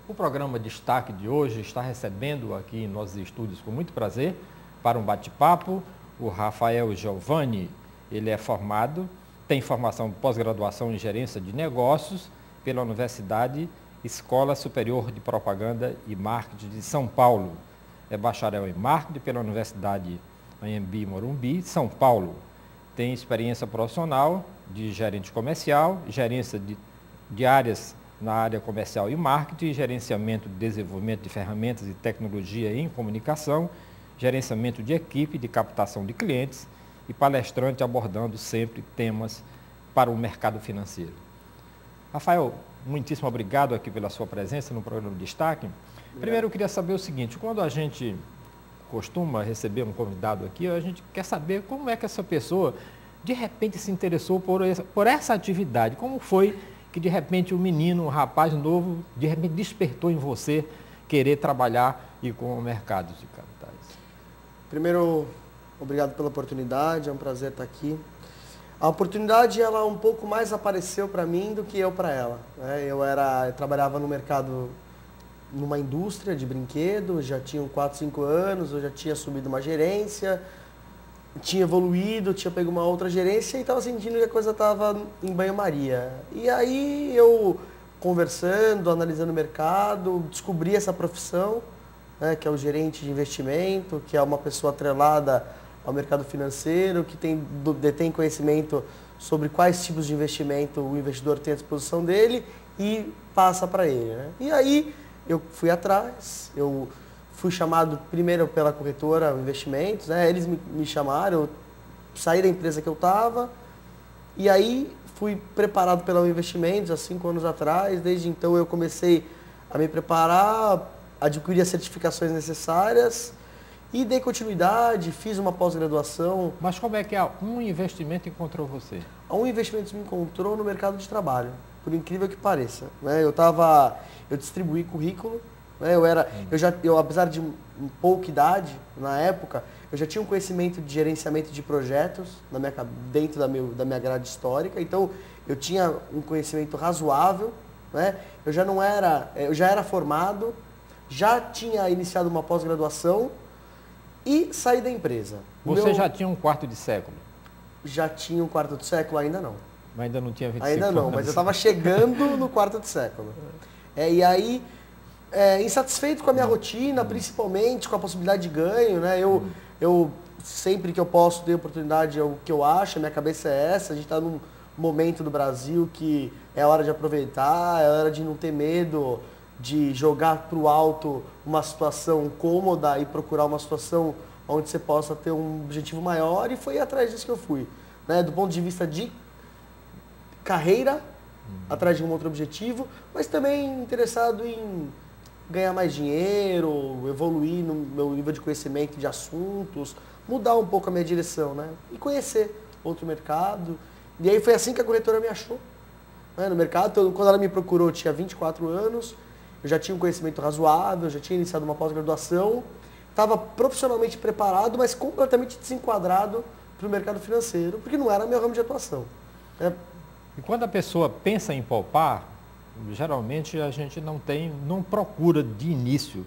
O programa Destaque de hoje está recebendo aqui em nossos estúdios com muito prazer para um bate-papo o Rafael Giovanni. Ele é formado, tem formação de pós-graduação em gerência de negócios pela Universidade Escola Superior de Propaganda e Marketing de São Paulo. É bacharel em marketing pela Universidade Anhembi Morumbi, São Paulo. Tem experiência profissional de gerente comercial, gerência de áreas na área comercial e marketing, gerenciamento de desenvolvimento de ferramentas e tecnologia em comunicação, gerenciamento de equipe, de captação de clientes e palestrante abordando sempre temas para o mercado financeiro. Rafael, muitíssimo obrigado aqui pela sua presença no programa Destaque. Primeiro eu queria saber o seguinte, quando a gente costuma receber um convidado aqui, a gente quer saber como é que essa pessoa de repente se interessou por essa atividade, como foi que de repente o menino, um rapaz novo, de repente despertou em você querer trabalhar e com o mercado de capitais? Primeiro, obrigado pela oportunidade, é um prazer estar aqui. A oportunidade, ela um pouco mais apareceu para mim do que eu para ela, né? Eu trabalhava no mercado, numa indústria de brinquedos, já tinha 4, 5 anos, eu já tinha subido uma gerência, tinha evoluído, tinha pego uma outra gerência e estava sentindo que a coisa estava em banho-maria. E aí eu, conversando, analisando o mercado, descobri essa profissão, né, que é o gerente de investimento, que é uma pessoa atrelada ao mercado financeiro, que detém conhecimento sobre quais tipos de investimento o investidor tem à disposição dele e passa para ele, né? E aí eu fui atrás, eu fui chamado primeiro pela corretora Investimentos, né? Eles me chamaram, eu saí da empresa que eu estava e aí fui preparado pela Investimentos há 5 anos atrás. Desde então eu comecei a me preparar, adquirir as certificações necessárias e dei continuidade, fiz uma pós-graduação. Mas como é que a Um Investimento encontrou você? A Um Investimentos me encontrou no mercado de trabalho, por incrível que pareça, né? Eu distribuí currículo, né? Eu, apesar de pouca idade na época, eu já tinha um conhecimento de gerenciamento de projetos dentro da minha grade histórica, então eu tinha um conhecimento razoável, né? Eu já era formado, já tinha iniciado uma pós-graduação e saí da empresa. Você já tinha um quarto de século? Já tinha um quarto de século? Ainda não. Mas ainda não tinha 25 Ainda não, mas eu estava chegando no quarto de século. E aí, insatisfeito com a minha rotina, principalmente com a possibilidade de ganho, né? Eu sempre que eu posso, ter oportunidade, é o que eu acho, a minha cabeça é essa, a gente está num momento do Brasil que é hora de aproveitar, é hora de não ter medo de jogar para o alto uma situação cômoda e procurar uma situação onde você possa ter um objetivo maior, e foi atrás disso que eu fui, né? Do ponto de vista de carreira, atrás de um outro objetivo, mas também interessado em ganhar mais dinheiro, evoluir no meu nível de conhecimento de assuntos, mudar um pouco a minha direção, né? E conhecer outro mercado. E aí foi assim que a corretora me achou, né, no mercado. Quando ela me procurou, eu tinha 24 anos, eu já tinha um conhecimento razoável, já tinha iniciado uma pós-graduação, estava profissionalmente preparado, mas completamente desenquadrado para o mercado financeiro, porque não era meu ramo de atuação, né? E quando a pessoa pensa em poupar, geralmente a gente não procura de início,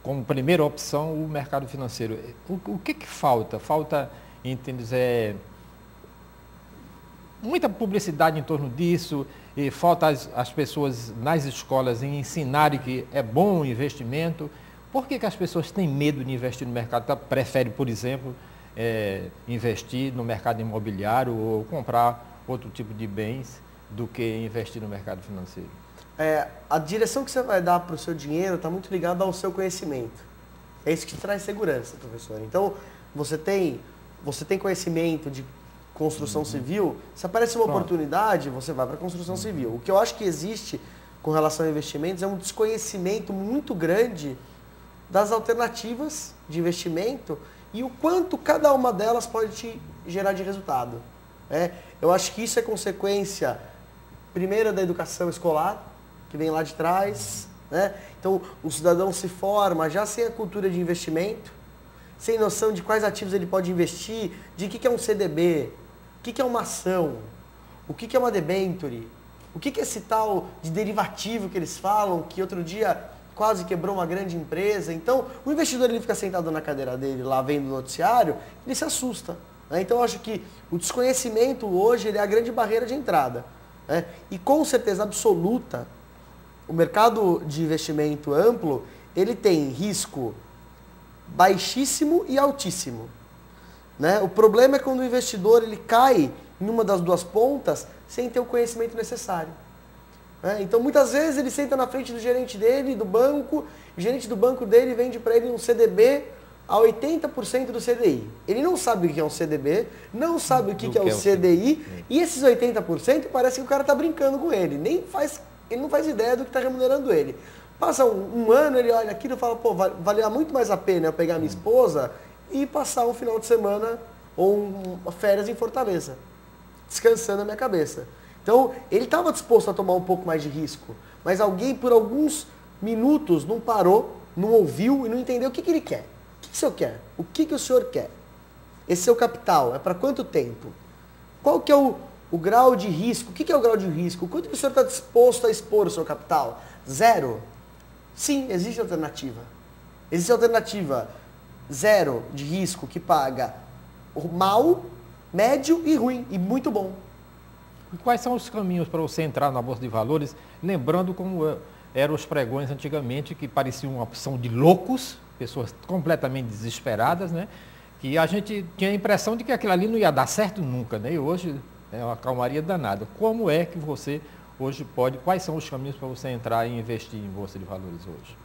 como primeira opção, o mercado financeiro. O que falta? Falta, entende, muita publicidade em torno disso, e falta as pessoas nas escolas em ensinarem que é bom o investimento. Por que as pessoas têm medo de investir no mercado? Preferem, por exemplo, investir no mercado imobiliário ou comprar outro tipo de bens do que investir no mercado financeiro? A direção que você vai dar para o seu dinheiro está muito ligada ao seu conhecimento. É isso que te traz segurança, professor. Então, você tem conhecimento de construção civil, se aparece uma oportunidade, você vai para a construção civil. O que eu acho que existe com relação a investimentos é um desconhecimento muito grande das alternativas de investimento e o quanto cada uma delas pode te gerar de resultado. Eu acho que isso é consequência, primeiro, da educação escolar, que vem lá de trás, né? Então, o cidadão se forma já sem a cultura de investimento, sem noção de quais ativos ele pode investir, de o que é um CDB, o que é uma ação, o que é uma debenture, O que é esse tal de derivativo que eles falam, que outro dia quase quebrou uma grande empresa? Então, o investidor ele fica sentado na cadeira dele, lá vendo o noticiário, ele se assusta. Né? Então, eu acho que o desconhecimento hoje ele é a grande barreira de entrada. Né? E com certeza absoluta, o mercado de investimento amplo, ele tem risco baixíssimo e altíssimo. Né? O problema é quando o investidor ele cai em uma das duas pontas sem ter o conhecimento necessário. Né? Então, muitas vezes, ele senta na frente do gerente dele, do banco, o gerente do banco dele vende para ele um CDB a 80% do CDI. Ele não sabe o que é um CDB, não sabe o que é o CDI, e esses 80% parece que o cara está brincando com ele. Ele não faz ideia do que está remunerando ele. Passa um ano, ele olha aquilo e fala, pô, valia muito mais a pena eu pegar minha esposa e passar um final de semana ou uma férias em Fortaleza, descansando a minha cabeça. Então, ele estava disposto a tomar um pouco mais de risco, mas alguém por alguns minutos não parou, não ouviu e não entendeu o que ele quer. O que o senhor quer? O que o senhor quer? Esse seu capital é para quanto tempo? Qual que é o grau de risco? O que é o grau de risco? Quanto que o senhor está disposto a expor o seu capital? 0? Sim, existe alternativa. Existe alternativa 0 de risco que paga mal, médio e ruim, e muito bom. E quais são os caminhos para você entrar na Bolsa de Valores, lembrando como eram os pregões antigamente, que pareciam uma opção de loucos, pessoas completamente desesperadas, né? Que a gente tinha a impressão de que aquilo ali não ia dar certo nunca, né? E hoje é uma calmaria danada. Como é que você hoje quais são os caminhos para você entrar e investir em Bolsa de Valores hoje?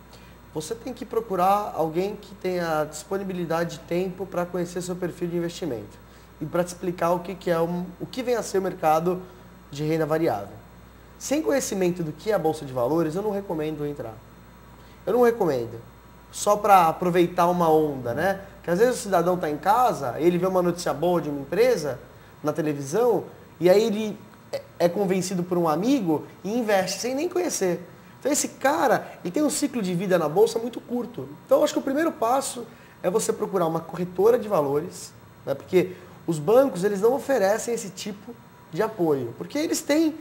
Você tem que procurar alguém que tenha disponibilidade de tempo para conhecer seu perfil de investimento e para te explicar o que vem a ser o mercado de renda variável. Sem conhecimento do que é a Bolsa de Valores, eu não recomendo entrar. Eu não recomendo. Só para aproveitar uma onda, né? Porque às vezes o cidadão está em casa, ele vê uma notícia boa de uma empresa na televisão e aí ele é convencido por um amigo e investe sem nem conhecer. Então esse cara, ele tem um ciclo de vida na Bolsa muito curto. Então eu acho que o primeiro passo é você procurar uma corretora de valores, né? Porque os bancos eles não oferecem esse tipo de apoio, porque eles têm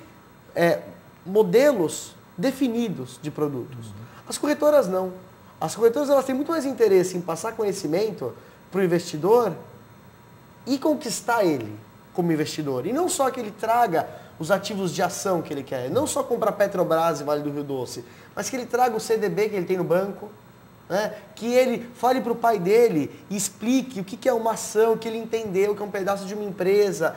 modelos definidos de produtos. As corretoras não. As corretoras elas têm muito mais interesse em passar conhecimento para o investidor e conquistar ele como investidor. E não só que ele traga os ativos de ação que ele quer, não só comprar Petrobras e Vale do Rio Doce, mas que ele traga o CDB que ele tem no banco, né? Que ele fale para o pai dele e explique o que é uma ação, que ele entendeu que é um pedaço de uma empresa,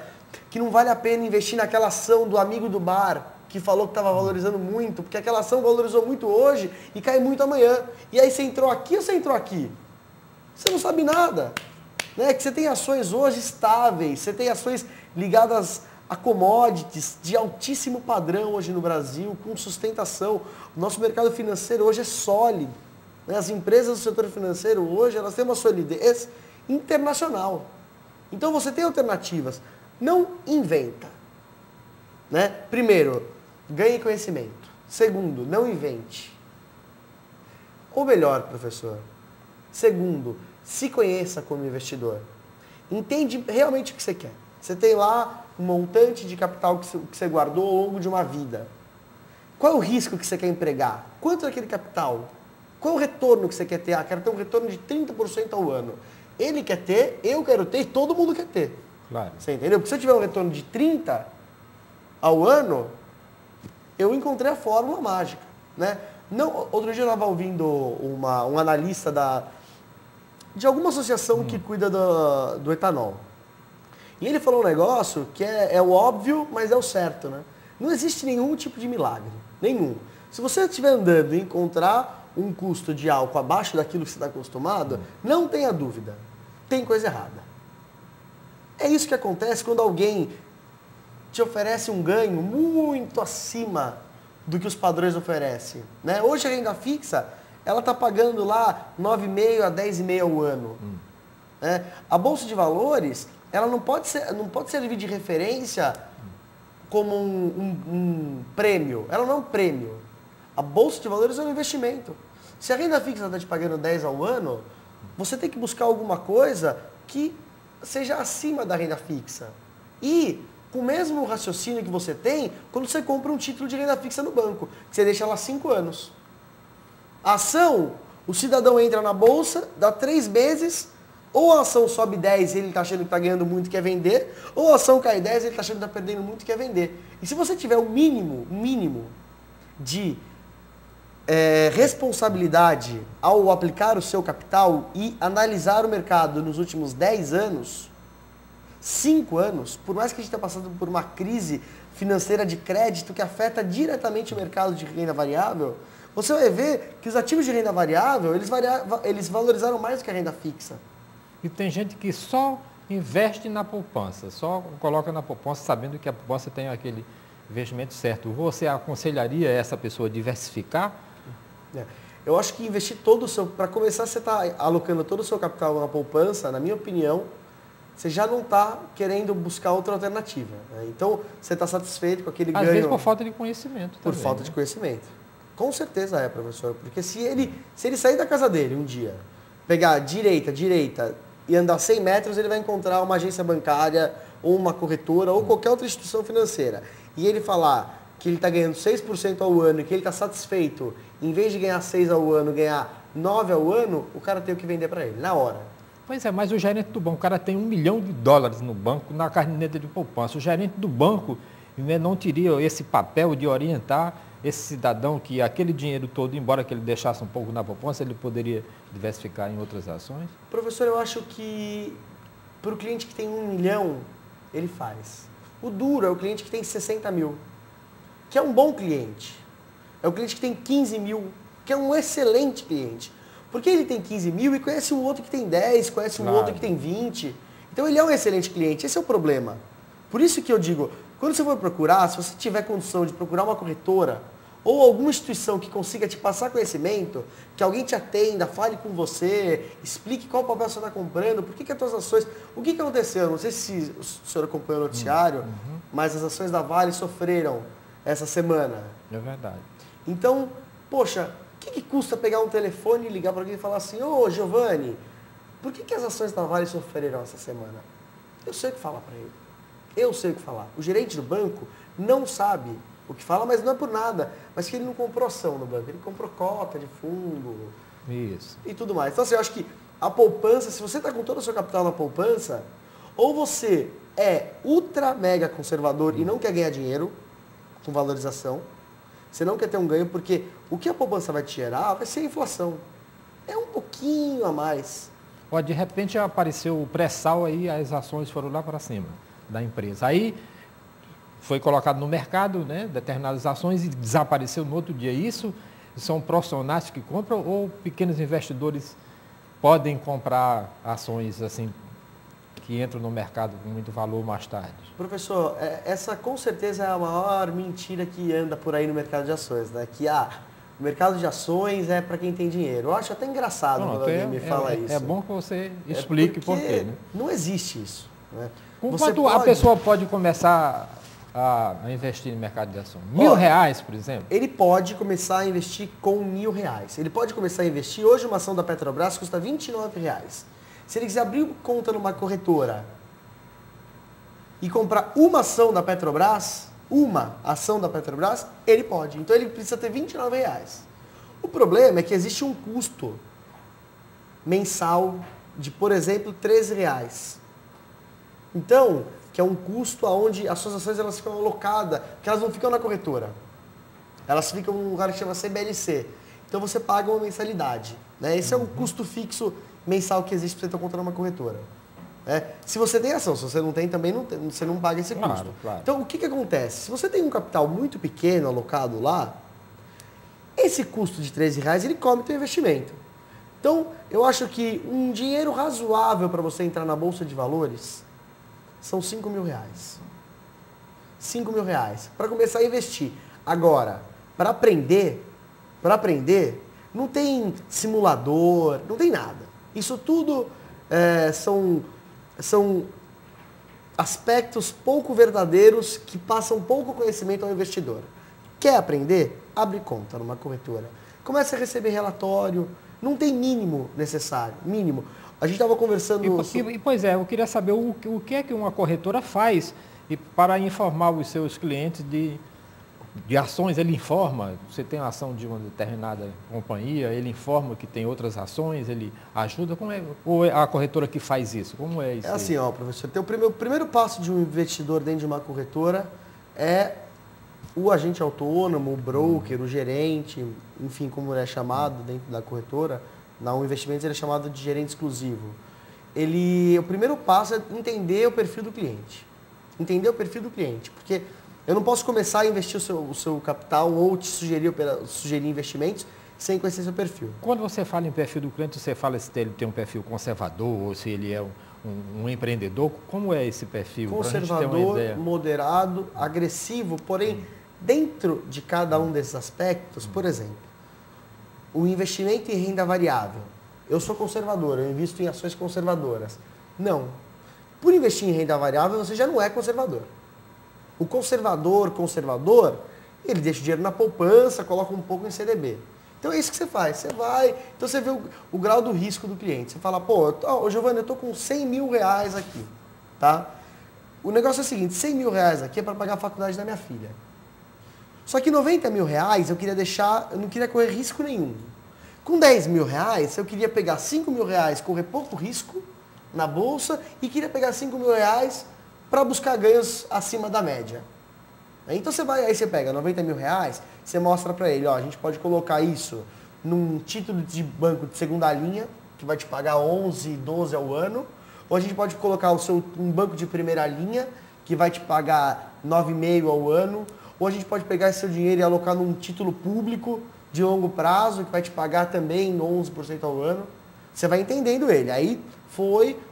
que não vale a pena investir naquela ação do amigo do bar, que falou que estava valorizando muito, porque aquela ação valorizou muito hoje e cai muito amanhã. E aí você entrou aqui ou você entrou aqui? Você não sabe nada. Né? Que você tem ações hoje estáveis, você tem ações ligadas a commodities de altíssimo padrão hoje no Brasil, com sustentação. O nosso mercado financeiro hoje é sólido. Né? As empresas do setor financeiro hoje elas têm uma solidez internacional. Então você tem alternativas. Não inventa. Né? Primeiro, ganhe conhecimento. Segundo, não invente. Ou melhor, professor. Segundo, se conheça como investidor. Entende realmente o que você quer. Você tem lá um montante de capital que você guardou ao longo de uma vida. Qual é o risco que você quer empregar? Quanto é aquele capital? Qual é o retorno que você quer ter? Ah, quero ter um retorno de 30% ao ano. Ele quer ter, eu quero ter e todo mundo quer ter. Claro. Você entendeu? Porque se eu tiver um retorno de 30% ao ano, eu encontrei a fórmula mágica. Né? Não, outro dia eu estava ouvindo um analista de alguma associação que cuida do etanol. E ele falou um negócio que é o óbvio, mas é o certo. Né? Não existe nenhum tipo de milagre. Nenhum. Se você estiver andando e encontrar um custo de álcool abaixo daquilo que você está acostumado, não tenha dúvida. Tem coisa errada. É isso que acontece quando alguém te oferece um ganho muito acima do que os padrões oferecem. Né? Hoje a renda fixa, ela está pagando lá 9,5% a 10,5% ao ano. Né? A Bolsa de Valores, ela não pode servir de referência como um prêmio. Ela não é um prêmio. A Bolsa de Valores é um investimento. Se a renda fixa está te pagando 10 ao ano, você tem que buscar alguma coisa que seja acima da renda fixa. E com o mesmo raciocínio que você tem quando você compra um título de renda fixa no banco, que você deixa lá 5 anos. A ação, o cidadão entra na bolsa, dá 3 meses, ou a ação sobe 10 e ele está achando que está ganhando muito e quer vender, ou a ação cai 10 e ele está achando que está perdendo muito e quer vender. E se você tiver o mínimo de responsabilidade ao aplicar o seu capital e analisar o mercado nos últimos 10 anos, 5 anos, por mais que a gente tenha passado por uma crise financeira de crédito que afeta diretamente o mercado de renda variável, você vai ver que os ativos de renda variável, eles valorizaram mais do que a renda fixa. E tem gente que só investe na poupança, só coloca na poupança sabendo que a poupança tem aquele investimento certo. Você aconselharia essa pessoa a diversificar? Eu acho que investir todo o seu... Para começar, você está alocando todo o seu capital na poupança, na minha opinião, você já não está querendo buscar outra alternativa. Né? Então, você está satisfeito com aquele ganho... Às vezes por falta de conhecimento também. Por falta de conhecimento. Com certeza é, professor. Porque se ele sair da casa dele um dia, pegar direita, e andar 100 metros, ele vai encontrar uma agência bancária, ou uma corretora, ou qualquer outra instituição financeira. E ele falar que ele está ganhando 6% ao ano e que ele está satisfeito, em vez de ganhar 6 ao ano, ganhar 9 ao ano, o cara tem o que vender para ele, na hora. Pois é, mas o gerente do banco, o cara tem $1 milhão no banco, na caderneta de poupança. O gerente do banco não teria esse papel de orientar esse cidadão que aquele dinheiro todo, embora que ele deixasse um pouco na poupança, ele poderia diversificar em outras ações? Professor, eu acho que para o cliente que tem 1 milhão, ele faz. O duro é o cliente que tem 60 mil, que é um bom cliente. É o cliente que tem 15 mil, que é um excelente cliente. Porque ele tem 15 mil e conhece um outro que tem 10, conhece um outro que tem 20. Então ele é um excelente cliente, esse é o problema. Por isso que eu digo, quando você for procurar, se você tiver condição de procurar uma corretora ou alguma instituição que consiga te passar conhecimento, que alguém te atenda, fale com você, explique qual papel você está comprando, por que as suas ações... O que aconteceu? Não sei se o senhor acompanhou o noticiário, mas as ações da Vale sofreram essa semana. É verdade. Então, poxa, o que custa pegar um telefone e ligar para alguém e falar assim, ô Giovanni, por que as ações da Vale sofreram essa semana? Eu sei o que falar para ele. Eu sei o que falar. O gerente do banco não sabe o que fala, mas não é por nada. Mas que ele não comprou ação no banco, ele comprou cota de fundo. Isso. E tudo mais. Então, assim, eu acho que a poupança, se você está com todo o seu capital na poupança, ou você é ultra mega conservador e não quer ganhar dinheiro com valorização, você não quer ter um ganho, porque o que a poupança vai te gerar vai ser a inflação. É um pouquinho a mais. Pode, de repente apareceu o pré-sal aí, as ações foram lá para cima da empresa. Aí foi colocado no mercado, né, determinadas ações e desapareceu no outro dia. Isso são profissionais que compram ou pequenos investidores podem comprar ações assim que entram no mercado com muito valor mais tarde? Professor, essa com certeza é a maior mentira que anda por aí no mercado de ações, né? Que o mercado de ações é para quem tem dinheiro. Eu acho até engraçado quando alguém me fala isso. É bom que você explique por quê. Né? Não existe isso. Né? Com quanto a pessoa pode começar a investir no mercado de ações? R$1.000, por exemplo? Ele pode começar a investir com R$1.000. Ele pode começar a investir, hoje uma ação da Petrobras custa R$29. Se ele quiser abrir conta numa corretora e comprar uma ação da Petrobras, ele pode. Então ele precisa ter R$29. O problema é que existe um custo mensal de, por exemplo, R$13. Então, que é um custo onde as suas ações elas ficam alocadas, que elas não ficam na corretora. Elas ficam num lugar que chama CBLC. Então você paga uma mensalidade. Né? Esse é um custo fixo mensal que existe para você ter conta numa corretora. Se você tem ação, se você não tem, também não tem, você não paga esse custo. Claro. Então, o que acontece? Se você tem um capital muito pequeno alocado lá, esse custo de R$13, ele come o teu investimento. Então, eu acho que um dinheiro razoável para você entrar na Bolsa de Valores são R$5.000. R$5.000 para começar a investir. Agora, para aprender, não tem simulador, não tem nada. Isso tudo são aspectos pouco verdadeiros que passam pouco conhecimento ao investidor. Quer aprender? Abre conta numa corretora. Comece a receber relatório. Não tem mínimo necessário. Mínimo. A gente estava conversando... Pois é, eu queria saber o que é que uma corretora faz E para informar os seus clientes de ações, ele informa, você tem a ação de uma determinada companhia, ele informa que tem outras ações, ele ajuda, como é, ou é a corretora que faz isso? Como é isso? É assim, ó, professor, o primeiro passo de um investidor dentro de uma corretora é o agente autônomo, o broker, o gerente, enfim, como ele é chamado dentro da corretora, na Um Investimentos ele é chamado de gerente exclusivo. O primeiro passo é entender o perfil do cliente. Entender o perfil do cliente, porque eu não posso começar a investir o seu capital ou te sugerir investimentos sem conhecer seu perfil. Quando você fala em perfil do cliente, você fala se ele tem um perfil conservador ou se ele é um empreendedor. Como é esse perfil? Conservador, moderado, agressivo, porém, dentro de cada um desses aspectos, por exemplo, o investimento em renda variável. Eu sou conservador, eu invisto em ações conservadoras. Não. Por investir em renda variável, você já não é conservador. O conservador, ele deixa o dinheiro na poupança, coloca um pouco em CDB. Então é isso que você faz. Você vai, então você vê o grau do risco do cliente. Você fala, pô, Giovanni, eu estou com 100 mil reais aqui, tá? O negócio é o seguinte, 100 mil reais aqui é para pagar a faculdade da minha filha. Só que 90 mil reais eu não queria correr risco nenhum. Com 10 mil reais, eu queria pegar 5 mil reais, correr pouco risco na bolsa e queria pegar 5 mil reais para buscar ganhos acima da média. Então aí você pega 90 mil reais, você mostra para ele, ó, a gente pode colocar isso num título de banco de segunda linha, que vai te pagar 11, 12 ao ano, ou a gente pode colocar um banco de primeira linha, que vai te pagar 9,5 ao ano, ou a gente pode pegar esse seu dinheiro e alocar num título público de longo prazo, que vai te pagar também 11% ao ano. Você vai entendendo ele. Aí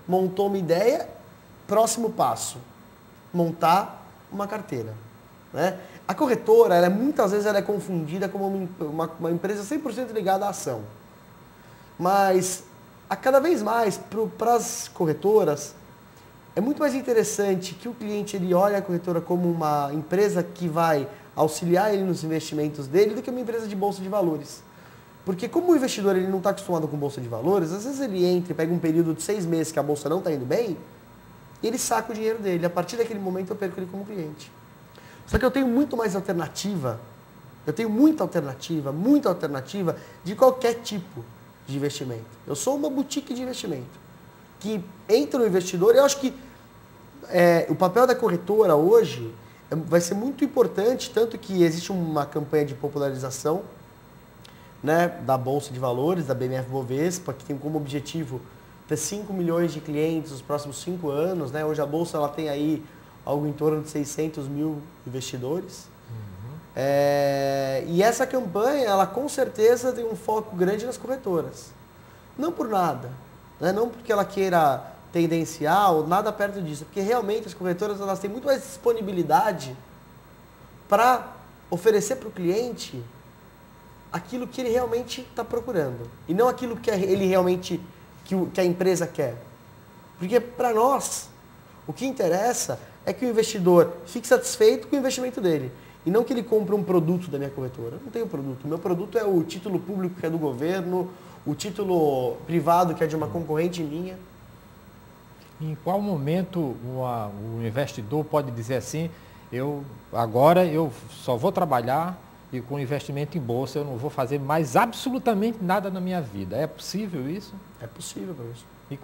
montou uma ideia, próximo passo, montar uma carteira. Né? A corretora, muitas vezes ela é confundida como uma empresa 100% ligada à ação. Mas, cada vez mais, para as corretoras, é muito mais interessante que o cliente ele olhe a corretora como uma empresa que vai auxiliar ele nos investimentos dele do que uma empresa de bolsa de valores. Porque como o investidor ele não está acostumado com bolsa de valores, às vezes ele entra e pega um período de 6 meses que a bolsa não está indo bem, e ele saca o dinheiro dele. A partir daquele momento eu perco ele como cliente. Só que eu tenho muito mais alternativa, muita alternativa de qualquer tipo de investimento. Eu sou uma boutique de investimento, que entra no investidor, eu acho que o papel da corretora hoje vai ser muito importante, tanto que existe uma campanha de popularização, né, da Bolsa de Valores, da BMF Bovespa, que tem como objetivo ter 5 milhões de clientes nos próximos 5 anos. Né? Hoje a Bolsa ela tem aí algo em torno de 600 mil investidores. Uhum. E essa campanha, ela com certeza tem um foco grande nas corretoras. Não por nada, né? Não porque ela queira tendencial, nada perto disso, porque realmente as corretoras elas têm muito mais disponibilidade para oferecer para o cliente aquilo que ele realmente está procurando e não aquilo que ele realmente que a empresa quer. Porque para nós o que interessa é que o investidor fique satisfeito com o investimento dele e não que ele compre um produto da minha corretora. Eu não tenho produto. O meu produto é o título público que é do governo, o título privado que é de uma concorrente minha. Em qual momento o investidor pode dizer assim, agora eu só vou trabalhar e com investimento em bolsa eu não vou fazer mais absolutamente nada na minha vida? É possível isso? É possível, professor. E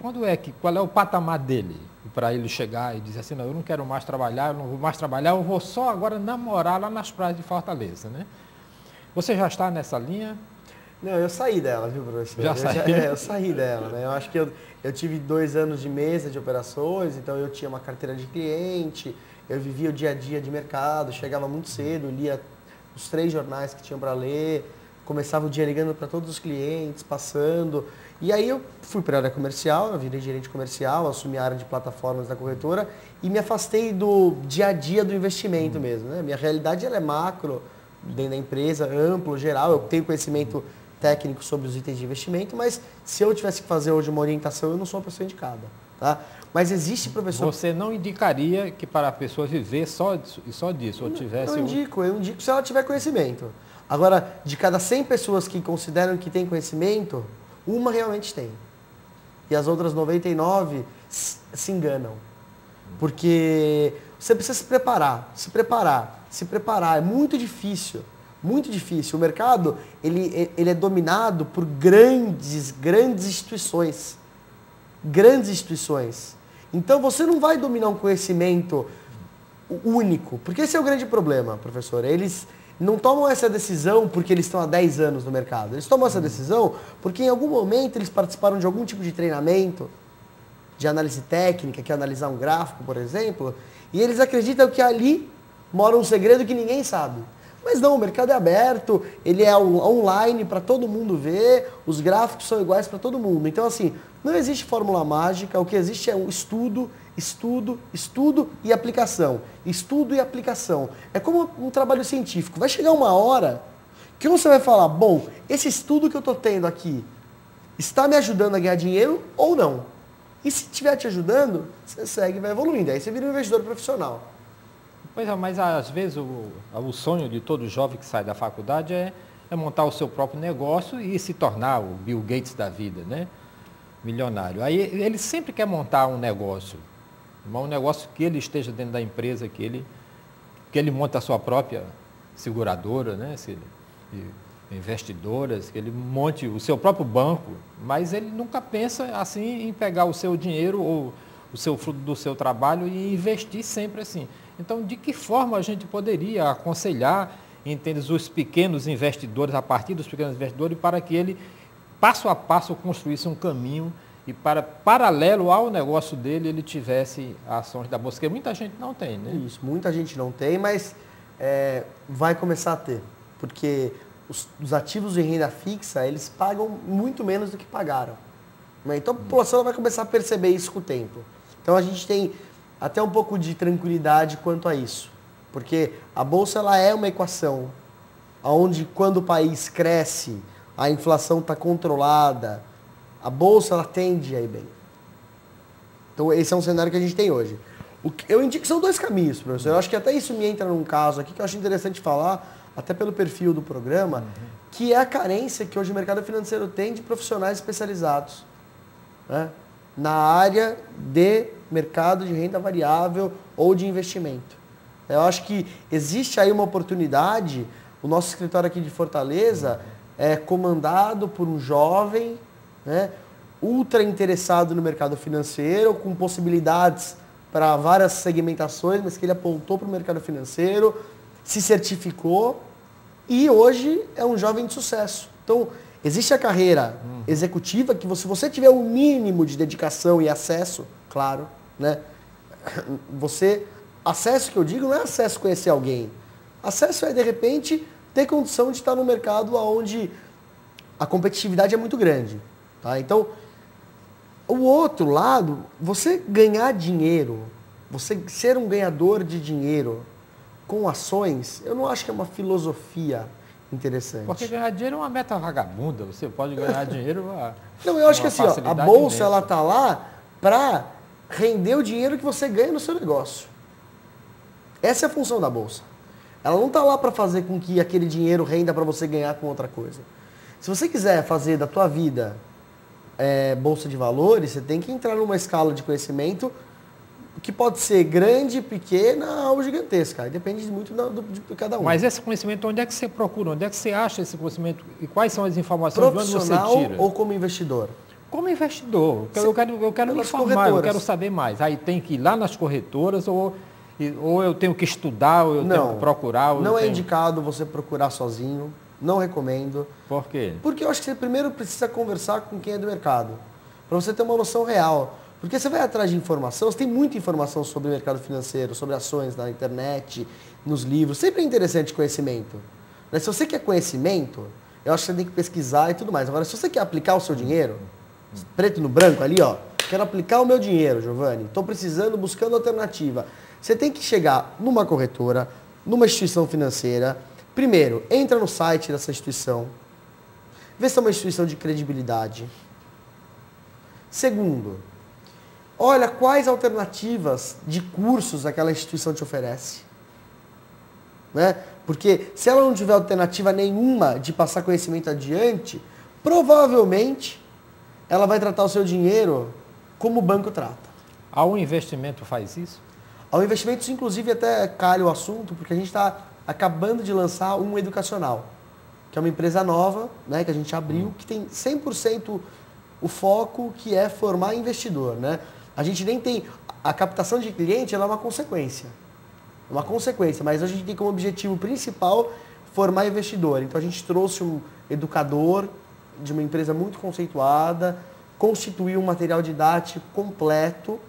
qual é o patamar dele para ele chegar e dizer assim, não, eu não quero mais trabalhar, eu não vou mais trabalhar, eu vou só agora namorar lá nas praias de Fortaleza, né? Você já está nessa linha? Não, eu saí dela, viu, professor? Eu saí dela, né? Eu acho que eu tive 2 anos de mesa de operações, então eu tinha uma carteira de cliente, eu vivia o dia a dia de mercado, chegava muito cedo, lia os 3 jornais que tinham para ler, começava o dia ligando para todos os clientes, passando. E aí eu fui para a área comercial, eu virei gerente comercial, assumi a área de plataformas da corretora e me afastei do dia a dia do investimento mesmo. Né? Minha realidade ela é macro, dentro da empresa, amplo, geral, eu tenho conhecimento técnico sobre os itens de investimento, mas se eu tivesse que fazer hoje uma orientação, eu não sou uma pessoa indicada. Tá? Mas existe, professor... Você não indicaria que para a pessoa viver só disso, ou tivesse... Eu indico se ela tiver conhecimento. Agora, de cada 100 pessoas que consideram que tem conhecimento, uma realmente tem. E as outras 99 se enganam. Porque você precisa se preparar. É muito difícil, muito difícil. O mercado, ele é dominado por grandes instituições. Grandes instituições. Então, você não vai dominar um conhecimento único. Porque esse é o grande problema, professor. Eles não tomam essa decisão porque eles estão há 10 anos no mercado. Eles tomam essa decisão porque em algum momento eles participaram de algum tipo de treinamento, de análise técnica, que é analisar um gráfico, por exemplo, e eles acreditam que ali mora um segredo que ninguém sabe. Mas não, o mercado é aberto, ele é online para todo mundo ver, os gráficos são iguais para todo mundo. Então, assim, não existe fórmula mágica, o que existe é um estudo e aplicação. Estudo e aplicação. É como um trabalho científico. Vai chegar uma hora que você vai falar, bom, esse estudo que eu estou tendo aqui está me ajudando a ganhar dinheiro ou não? E se estiver te ajudando, você segue e vai evoluindo. Aí você vira um investidor profissional. Pois é, mas às vezes o sonho de todo jovem que sai da faculdade é montar o seu próprio negócio e se tornar o Bill Gates da vida, né? Milionário. Aí ele sempre quer montar um negócio que ele esteja dentro da empresa, que ele monte a sua própria seguradora, né? Investidoras, que ele monte o seu próprio banco, mas ele nunca pensa assim em pegar o seu dinheiro ou o seu fruto do seu trabalho e investir sempre assim. Então, de que forma a gente poderia aconselhar, entende, os pequenos investidores, a partir dos pequenos investidores, para que ele, passo a passo, construísse um caminho e paralelo ao negócio dele, ele tivesse ações da bolsa, que muita gente não tem, né? Isso, muita gente não tem, mas vai começar a ter, porque os ativos de renda fixa, eles pagam muito menos do que pagaram. Né? Então, a população vai começar a perceber isso com o tempo. Então, a gente tem até um pouco de tranquilidade quanto a isso, porque a bolsa ela é uma equação, onde quando o país cresce, a inflação está controlada, a bolsa ela tende a ir bem. Então esse é um cenário que a gente tem hoje. Eu indico que são dois caminhos, professor. Eu acho que até isso me entra num caso aqui que eu acho interessante falar, até pelo perfil do programa, que é a carência que hoje o mercado financeiro tem de profissionais especializados, né, na área de mercado de renda variável ou de investimento. Eu acho que existe aí uma oportunidade. O nosso escritório aqui de Fortaleza é comandado por um jovem, né, ultra interessado no mercado financeiro, com possibilidades para várias segmentações, mas que ele apontou para o mercado financeiro, se certificou e hoje é um jovem de sucesso. Então, existe a carreira executiva que se você tiver um mínimo de dedicação e acesso, claro, né? Acesso que eu digo não é acesso a conhecer alguém. Acesso é, de repente, ter condição de estar no mercado onde a competitividade é muito grande. Tá? Então, o outro lado, você ganhar dinheiro, você ser um ganhador de dinheiro com ações, eu não acho que é uma filosofia interessante. Porque ganhar dinheiro é uma meta vagabunda, você pode ganhar dinheiro não, eu acho que assim, ó, a bolsa ela tá lá para render o dinheiro que você ganha no seu negócio. Essa é a função da bolsa. Ela não está lá para fazer com que aquele dinheiro renda para você ganhar com outra coisa. Se você quiser fazer da tua vida bolsa de valores, você tem que entrar numa escala de conhecimento que pode ser grande, pequena ou gigantesca. Aí depende muito de cada um. Mas esse conhecimento, onde é que você procura? Onde é que você acha esse conhecimento? E quais são as informações de onde você tira? Ou como investidor? Como investidor. Eu quero me informar, eu quero saber mais. Aí tem que ir lá nas corretoras ou eu tenho que estudar, ou eu tenho que procurar. Não é indicado você procurar sozinho. Não recomendo. Por quê? Porque eu acho que você primeiro precisa conversar com quem é do mercado. Para você ter uma noção real. Porque você vai atrás de informação, você tem muita informação sobre o mercado financeiro, sobre ações na internet, nos livros. Sempre é interessante conhecimento. Mas se você quer conhecimento, eu acho que você tem que pesquisar e tudo mais. Agora, se você quer aplicar o seu dinheiro, preto no branco ali, ó, quero aplicar o meu dinheiro, Giovanni, estou precisando, buscando alternativa. Você tem que chegar numa corretora, numa instituição financeira. Primeiro, entra no site dessa instituição, vê se é uma instituição de credibilidade. Segundo, olha quais alternativas de cursos aquela instituição te oferece. Né? Porque se ela não tiver alternativa nenhuma de passar conhecimento adiante, provavelmente ela vai tratar o seu dinheiro como o banco trata. A Um Investimento faz isso? A Um Investimentos, inclusive, até calha o assunto, porque a gente está acabando de lançar um educacional, que é uma empresa nova, né, que a gente abriu, que tem 100% o foco que é formar investidor. Né? A gente nem tem... A captação de cliente ela é uma consequência. É uma consequência, mas a gente tem como objetivo principal formar investidor. Então a gente trouxe um educador de uma empresa muito conceituada, constituiu um material didático completo,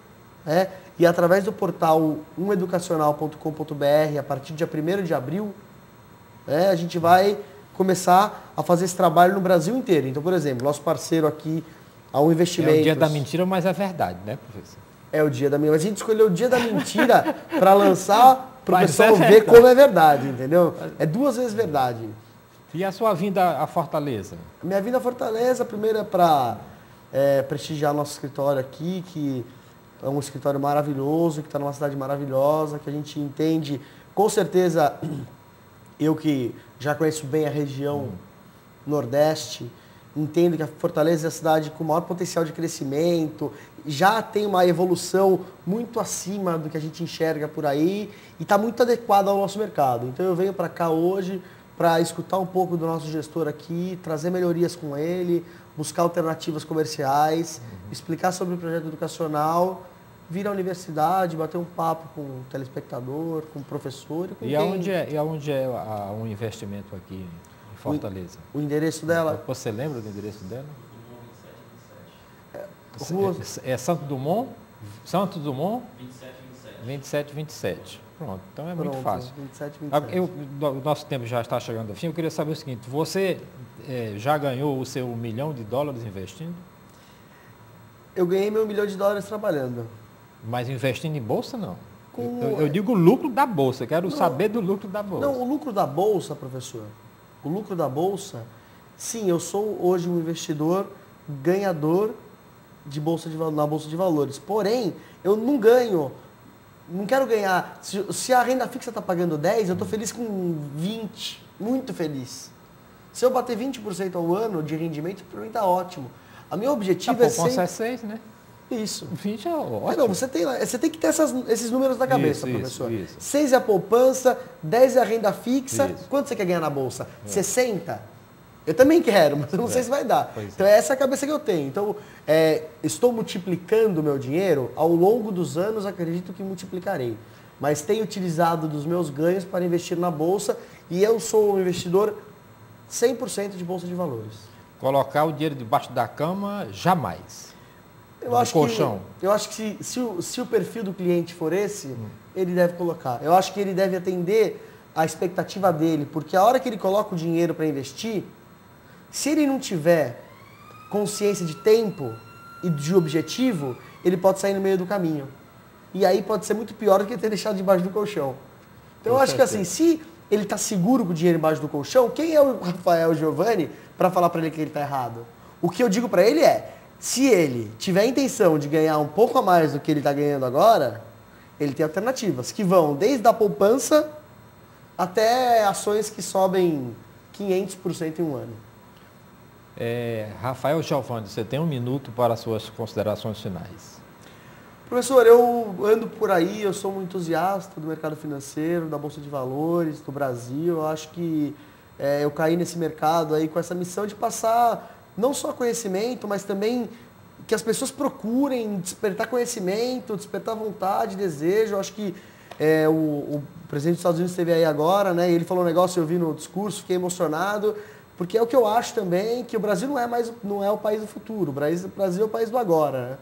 né? E através do portal umeducacional.com.br, a partir do dia 1º de abril, né, a gente vai começar a fazer esse trabalho no Brasil inteiro. Então, por exemplo, nosso parceiro aqui, a Um Investimentos... É o dia da mentira, mas é verdade, né, professor? É o dia da mentira. Mas a gente escolheu o dia da mentira para lançar, para o pessoal ver verdade. como é verdade, entendeu? É 2 vezes verdade. E a sua vinda à Fortaleza? A minha vinda à Fortaleza, primeiro é para prestigiar nosso escritório aqui, que é um escritório maravilhoso, que está numa cidade maravilhosa, que a gente entende, com certeza, eu que já conheço bem a região Nordeste, entendo que a Fortaleza é a cidade com maior potencial de crescimento, já tem uma evolução muito acima do que a gente enxerga por aí e está muito adequada ao nosso mercado. Então eu venho para cá hoje para escutar um pouco do nosso gestor aqui, trazer melhorias com ele, buscar alternativas comerciais, explicar sobre o projeto educacional, vir à universidade, bater um papo com o telespectador, com o professor. Com E aonde é a Um Investimento aqui em Fortaleza? O endereço dela? Você lembra do endereço dela? Rua... É Santo Dumont? Santo Dumont? 2727. Pronto, então é muito fácil. 27. O nosso tempo já está chegando ao fim. Eu queria saber o seguinte, você já ganhou o seu $1 milhão investindo? Eu ganhei meu $1 milhão trabalhando. Mas investindo em bolsa, não. Eu digo o lucro da bolsa, eu quero saber do lucro da bolsa. Não, o lucro da bolsa, professor, o lucro da bolsa, sim, eu sou hoje um investidor ganhador de na Bolsa de Valores. Porém, eu não ganho, não quero ganhar. Se a renda fixa está pagando 10, eu estou feliz com 20, muito feliz. Se eu bater 20% ao ano de rendimento, para mim está ótimo. A meu objetivo é ser... é 6, né? Isso. 20 é ótimo. Não, você tem que ter esses números na cabeça, professor. Isso. 6 é a poupança, 10 é a renda fixa. Isso. Quanto você quer ganhar na bolsa? 60? Eu também quero, mas eu não sei se vai dar. Então, essa é a cabeça que eu tenho. Então, estou multiplicando o meu dinheiro. Ao longo dos anos, acredito que multiplicarei. Mas tenho utilizado dos meus ganhos para investir na bolsa e eu sou um investidor 100% de bolsa de valores. Colocar o dinheiro debaixo da cama, jamais. Eu acho que se o perfil do cliente for esse, ele deve colocar. Eu acho que ele deve atender a expectativa dele, porque a hora que ele coloca o dinheiro para investir, se ele não tiver consciência de tempo e de objetivo, ele pode sair no meio do caminho. E aí pode ser muito pior do que ter deixado debaixo do colchão. Então eu acho que assim, se ele está seguro com o dinheiro embaixo do colchão, quem é o Rafael Giovanni para falar para ele que ele está errado? O que eu digo para ele é, se ele tiver a intenção de ganhar um pouco a mais do que ele está ganhando agora, ele tem alternativas, que vão desde a poupança até ações que sobem 500% em um ano. Rafael Giovanni, você tem 1 minuto para as suas considerações finais. Professor, eu ando por aí, eu sou um entusiasta do mercado financeiro, da Bolsa de Valores, do Brasil. Eu acho que eu caí nesse mercado aí com essa missão de passar não só conhecimento, mas também que as pessoas procurem despertar conhecimento, despertar vontade, desejo. Eu acho que o presidente dos Estados Unidos esteve aí agora, né? E ele falou um negócio, eu vi no discurso, fiquei emocionado, porque é o que eu acho também, que o Brasil não é o país do futuro, o Brasil é o país do agora, né?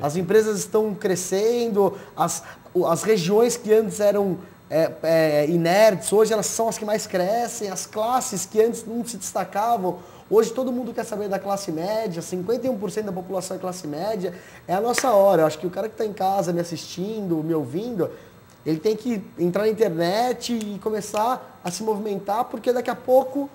As empresas estão crescendo, as regiões que antes eram inertes, hoje elas são as que mais crescem, as classes que antes não se destacavam, hoje todo mundo quer saber da classe média, 51% da população é classe média, é a nossa hora. Eu acho que o cara que está em casa me assistindo, me ouvindo, ele tem que entrar na internet e começar a se movimentar, porque daqui a pouco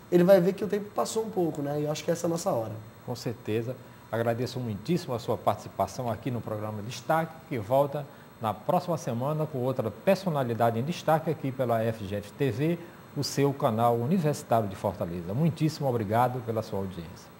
ele vai ver que o tempo passou um pouco, né? E eu acho que essa é a nossa hora. Com certeza. Agradeço muitíssimo a sua participação aqui no programa Destaque, que volta na próxima semana com outra personalidade em destaque aqui pela FGF TV, o seu canal universitário de Fortaleza. Muitíssimo obrigado pela sua audiência.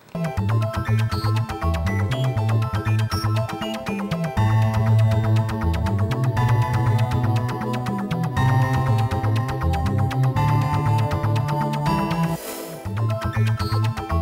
Obrigado.